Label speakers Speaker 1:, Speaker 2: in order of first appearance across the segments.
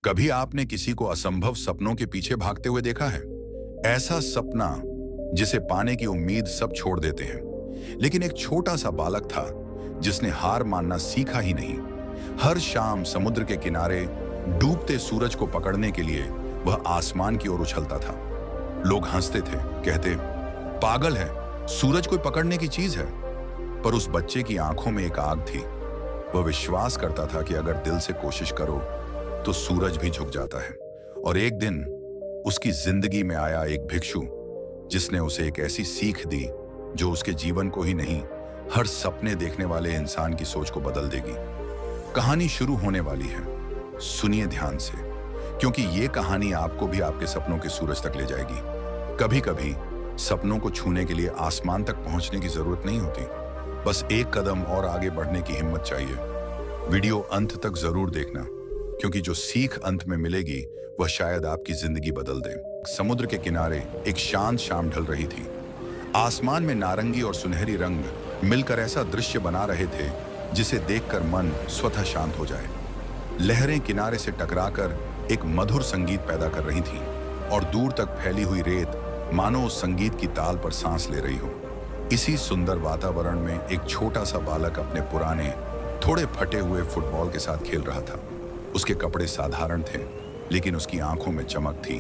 Speaker 1: कभी आपने किसी को असंभव सपनों के पीछे भागते हुए देखा है? ऐसा सपना जिसे पाने की उम्मीद सब छोड़ देते हैं। लेकिन एक छोटा सा बालक था जिसने हार मानना सीखा ही नहीं। हर शाम समुद्र के किनारे डूबते सूरज को पकड़ने के लिए वह आसमान की ओर उछलता था। लोग हंसते थे, कहते पागल है, सूरज कोई पकड़ने की चीज है। पर उस बच्चे की आंखों में एक आग थी। वह विश्वास करता था कि अगर दिल से कोशिश करो तो सूरज भी झुक जाता है। और एक दिन उसकी जिंदगी में आया एक भिक्षु जिसने उसे एक ऐसी सीख दी जो उसके जीवन को ही नहीं, हर सपने देखने वाले इंसान की सोच को बदल देगी। कहानी शुरू होने वाली है, सुनिए ध्यान से, क्योंकि ये कहानी आपको भी आपके सपनों के सूरज तक ले जाएगी। कभी कभी सपनों को छूने के लिए आसमान तक पहुंचने की जरूरत नहीं होती, बस एक कदम और आगे बढ़ने की हिम्मत चाहिए। वीडियो अंत तक जरूर देखना, क्योंकि जो सीख अंत में मिलेगी वह शायद आपकी जिंदगी बदल दे। समुद्र के किनारे एक शांत शाम ढल रही थी। आसमान में नारंगी और सुनहरी रंग मिलकर ऐसा दृश्य बना रहे थे जिसे देखकर मन स्वतः शांत हो जाए। लहरें किनारे से टकराकर एक मधुर संगीत पैदा कर रही थीं और दूर तक फैली हुई रेत मानो उस संगीत की ताल पर सांस ले रही हो। इसी सुंदर वातावरण में एक छोटा सा बालक अपने पुराने, थोड़े फटे हुए फुटबॉल के साथ खेल रहा था। उसके कपड़े साधारण थे, लेकिन उसकी आंखों में चमक थी,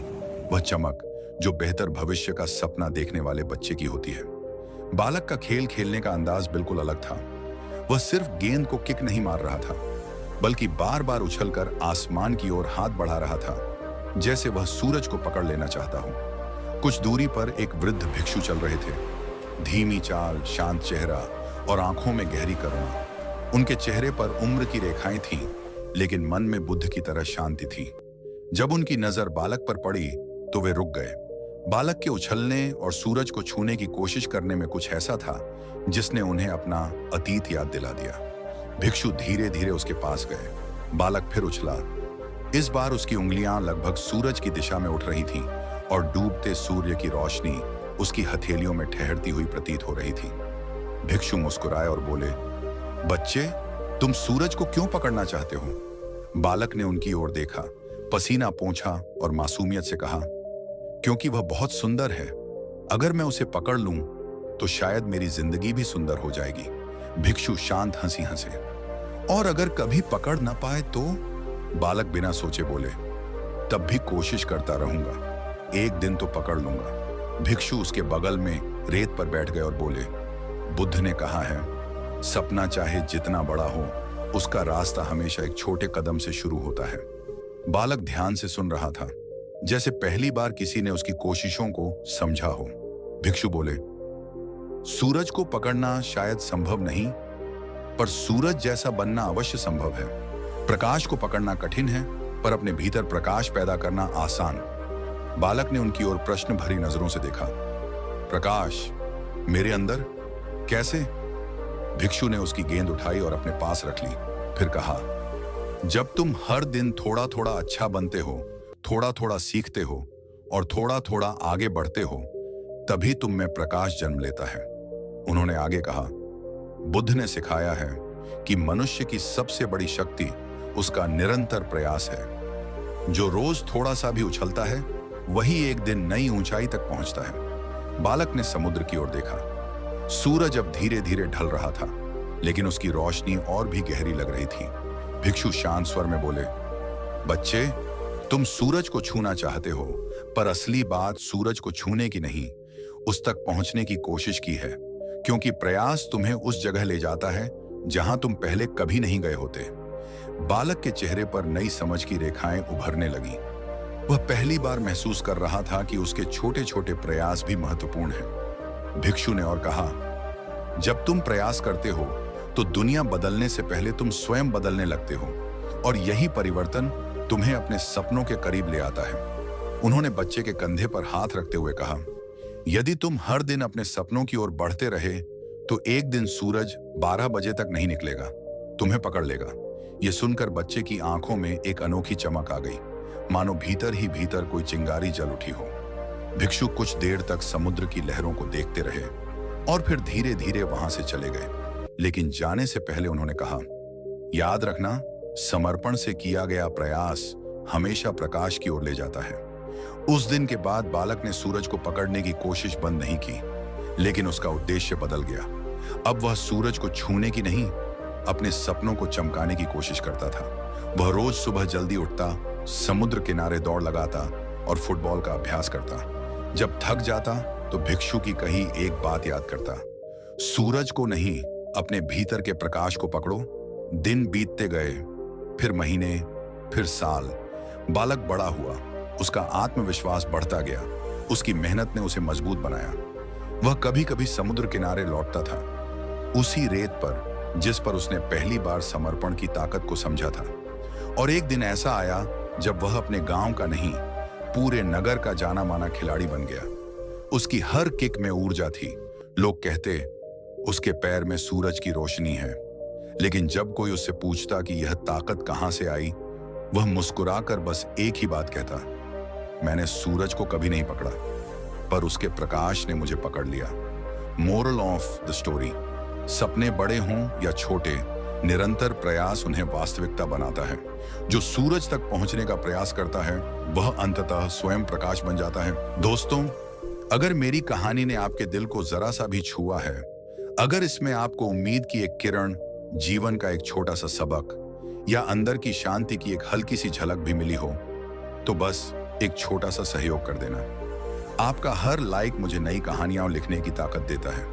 Speaker 1: वह चमक जो बेहतर भविष्य का सपना देखने वाले बच्चे की होती है। बालक का खेल खेलने का अंदाज बिल्कुल अलग था। वह सिर्फ गेंद को किक नहीं मार रहा था, बल्कि बार बार उछलकर आसमान की ओर हाथ बढ़ा रहा था, जैसे वह सूरज को पकड़ लेना चाहता हो। कुछ दूरी पर एक वृद्ध भिक्षु चल रहे थे। धीमी चाल, शांत चेहरा और आंखों में गहरी करुणा। उनके चेहरे पर उम्र की रेखाएं थीं, लेकिन मन में बुद्ध की तरह शांति थी। जब उनकी नजर बालक पर पड़ी तो वे रुक गए। बालक के उछलने और सूरज को छूने की कोशिश करने में कुछ ऐसा था जिसने उन्हें अपना अतीत याद दिला दिया। भिक्षु धीरे धीरे उसके पास गए। बालक फिर उछला। इस बार उसकी उंगलियां लगभग सूरज की दिशा में उठ रही थीं और डूबते सूर्य की रोशनी उसकी हथेलियों में ठहरती हुई प्रतीत हो रही थी। भिक्षु मुस्कुराए और बोले, बच्चे, तुम सूरज को क्यों पकड़ना चाहते हो? बालक ने उनकी ओर देखा, पसीना पोंछा और मासूमियत से कहा, क्योंकि वह बहुत सुंदर है। अगर मैं उसे पकड़ लूं तो शायद मेरी जिंदगी भी सुंदर हो जाएगी। भिक्षु शांत हंसी हंसे। और अगर कभी पकड़ ना पाए तो? बालक बिना सोचे बोले, तब भी कोशिश करता रहूंगा, एक दिन तो पकड़ लूंगा। भिक्षु उसके बगल में रेत पर बैठ गए और बोले, बुद्ध ने कहा है, सपना चाहे जितना बड़ा हो, उसका रास्ता हमेशा एक छोटे कदम से शुरू होता है। बालक ध्यान से सुन रहा था, जैसे पहली बार किसी ने उसकी कोशिशों को समझा हो। भिक्षु बोले, सूरज को पकड़ना शायद संभव नहीं, पर सूरज जैसा बनना अवश्य संभव है। प्रकाश को पकड़ना कठिन है, पर अपने भीतर प्रकाश पैदा करना आसान। बालक ने उनकी ओर प्रश्न भरी नजरों से देखा। प्रकाश मेरे अंदर? कैसे? भिक्षु ने उसकी गेंद उठाई और अपने पास रख ली। फिर कहा, जब तुम हर दिन थोड़ा थोड़ा अच्छा बनते हो, थोड़ा थोड़ा सीखते हो और थोड़ा थोड़ा आगे बढ़ते हो, तभी तुम में प्रकाश जन्म लेता है। उन्होंने आगे कहा, बुद्ध ने सिखाया है कि मनुष्य की सबसे बड़ी शक्ति उसका निरंतर प्रयास है। जो रोज थोड़ा सा भी उछलता है, वही एक दिन नई ऊंचाई तक पहुंचता है। बालक ने समुद्र की ओर देखा। सूरज अब धीरे धीरे ढल रहा था, लेकिन उसकी रोशनी और भी गहरी लग रही थी। भिक्षु शांत स्वर में बोले, बच्चे, तुम सूरज को छूना चाहते हो, पर असली बात सूरज को छूने की नहीं, उस तक पहुंचने की कोशिश की है, क्योंकि प्रयास तुम्हें उस जगह ले जाता है जहां तुम पहले कभी नहीं गए होते। बालक के चेहरे पर नई समझ की रेखाएं उभरने लगी। वह पहली बार महसूस कर रहा था कि उसके छोटे छोटे प्रयास भी महत्वपूर्ण हैं। भिक्षु ने और कहा, जब तुम प्रयास करते हो तो दुनिया बदलने से पहले तुम स्वयं बदलने लगते हो, और यही परिवर्तन तुम्हें अपने सपनों के करीब ले आता है। उन्होंने बच्चे के कंधे पर हाथ रखते हुए कहा, यदि तुम हर दिन अपने सपनों की ओर बढ़ते रहे तो एक दिन सूरज 12 बजे तक नहीं निकलेगा, तुम्हें पकड़ लेगा। यह सुनकर बच्चे की आंखों में एक अनोखी चमक आ गई, मानो भीतर ही भीतर कोई चिंगारी जल उठी हो। भिक्षु कुछ देर तक समुद्र की लहरों को देखते रहे और फिर धीरे धीरे वहां से चले गए। लेकिन जाने से पहले उन्होंने कहा, याद रखना, समर्पण से किया गया प्रयास हमेशा प्रकाश की ओर ले जाता है। उस दिन के बाद बालक ने सूरज को पकड़ने की कोशिश बंद नहीं की, लेकिन उसका उद्देश्य बदल गया। अब वह सूरज को छूने की नहीं, अपने सपनों को चमकाने की कोशिश करता था। वह रोज सुबह जल्दी उठता, समुद्र किनारे दौड़ लगाता और फुटबॉल का अभ्यास करता। जब थक जाता तो भिक्षु की कही एक बात याद करता, सूरज को नहीं, अपने भीतर के प्रकाश को पकड़ो। दिन बीतते गए, फिर महीने, फिर साल। बालक बड़ा हुआ, उसका आत्मविश्वास बढ़ता गया। उसकी मेहनत ने उसे मजबूत बनाया। वह कभी कभी समुद्र किनारे लौटता था, उसी रेत पर जिस पर उसने पहली बार समर्पण की ताकत को समझा था। और एक दिन ऐसा आया जब वह अपने गांव का नहीं, पूरे नगर का जाना माना खिलाड़ी बन गया। उसकी हर किक में ऊर्जा थी। लोग कहते, उसके पैर में सूरज की रोशनी है। लेकिन जब कोई उससे पूछता कि यह ताकत कहां से आई, वह मुस्कुराकर बस एक ही बात कहता, मैंने सूरज को कभी नहीं पकड़ा, पर उसके प्रकाश ने मुझे पकड़ लिया। मोरल ऑफ द स्टोरी, सपने बड़े हों या छोटे, निरंतर प्रयास उन्हें वास्तविकता बनाता है। जो सूरज तक पहुंचने का प्रयास करता है, वह अंततः स्वयं प्रकाश बन जाता है। दोस्तों, अगर मेरी कहानी ने आपके दिल को जरा सा भी छुआ है, अगर इसमें आपको उम्मीद की एक किरण, जीवन का एक छोटा सा सबक या अंदर की शांति की एक हल्की सी झलक भी मिली हो, तो बस एक छोटा सा सहयोग कर देना। आपका हर लाइक मुझे नई कहानियां लिखने की ताकत देता है।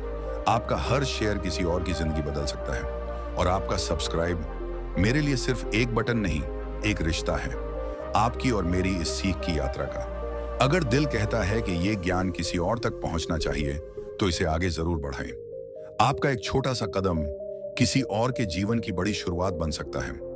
Speaker 1: आपका हर शेयर किसी और की जिंदगी बदल सकता है। और आपका सब्सक्राइब मेरे लिए सिर्फ एक बटन नहीं, एक रिश्ता है, आपकी और मेरी इस सीख की यात्रा का। अगर दिल कहता है कि ये ज्ञान किसी और तक पहुंचना चाहिए, तो इसे आगे जरूर बढ़ाएं। आपका एक छोटा सा कदम किसी और के जीवन की बड़ी शुरुआत बन सकता है।